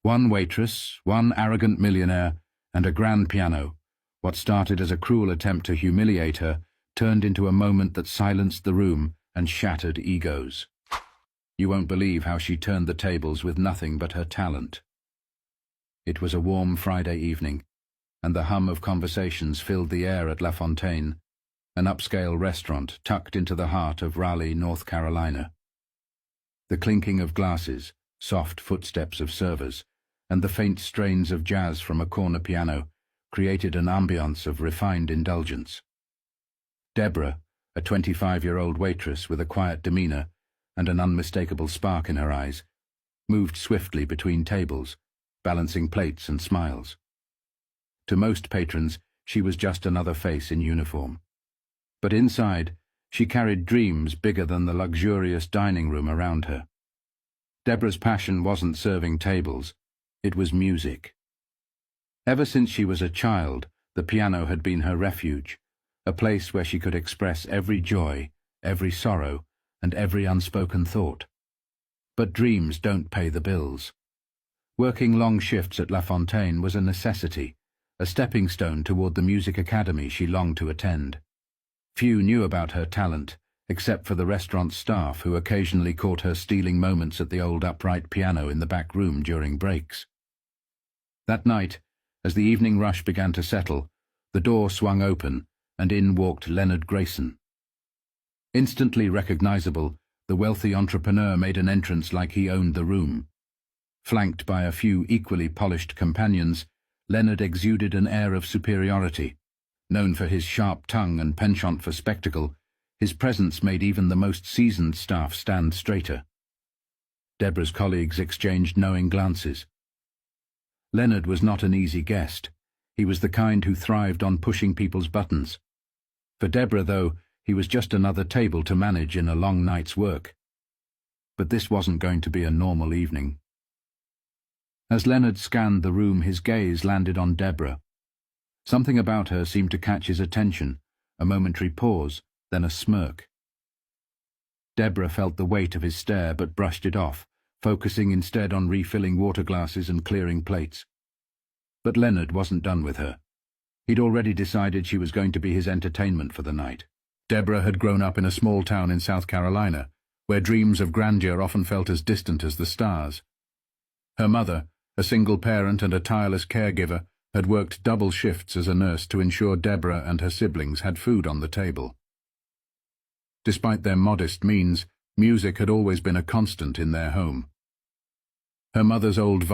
One waitress, one arrogant millionaire, and a grand piano. What started as a cruel attempt to humiliate her turned into a moment that silenced the room and shattered egos. You won't believe how she turned the tables with nothing but her talent. It was a warm Friday evening, and the hum of conversations filled the air at La Fontaine, an upscale restaurant tucked into the heart of Raleigh, North Carolina. The clinking of glasses, soft footsteps of servers, and the faint strains of jazz from a corner piano created an ambiance of refined indulgence. Deborah, a 25-year-old waitress with a quiet demeanor and an unmistakable spark in her eyes, moved swiftly between tables, balancing plates and smiles. To most patrons, she was just another face in uniform. But inside, she carried dreams bigger than the luxurious dining room around her. Deborah's passion wasn't serving tables, it was music. Ever since she was a child, the piano had been her refuge, a place where she could express every joy, every sorrow, and every unspoken thought. But dreams don't pay the bills. Working long shifts at La Fontaine was a necessity, a stepping stone toward the music academy she longed to attend. Few knew about her talent, except for the restaurant staff who occasionally caught her stealing moments at the old upright piano in the back room during breaks. That night, as the evening rush began to settle, the door swung open, and in walked Leonard Grayson. Instantly recognizable, the wealthy entrepreneur made an entrance like he owned the room. Flanked by a few equally polished companions, Leonard exuded an air of superiority. Known for his sharp tongue and penchant for spectacle, his presence made even the most seasoned staff stand straighter. Deborah's colleagues exchanged knowing glances. Leonard was not an easy guest. He was the kind who thrived on pushing people's buttons. For Deborah, though, he was just another table to manage in a long night's work. But this wasn't going to be a normal evening. As Leonard scanned the room, his gaze landed on Deborah. Something about her seemed to catch his attention, a momentary pause, then a smirk. Deborah felt the weight of his stare but brushed it off, focusing instead on refilling water glasses and clearing plates. But Leonard wasn't done with her. He'd already decided she was going to be his entertainment for the night. Deborah had grown up in a small town in South Carolina, where dreams of grandeur often felt as distant as the stars. Her mother, a single parent and a tireless caregiver, had worked double shifts as a nurse to ensure Deborah and her siblings had food on the table. Despite their modest means, music had always been a constant in their home. Her mother's old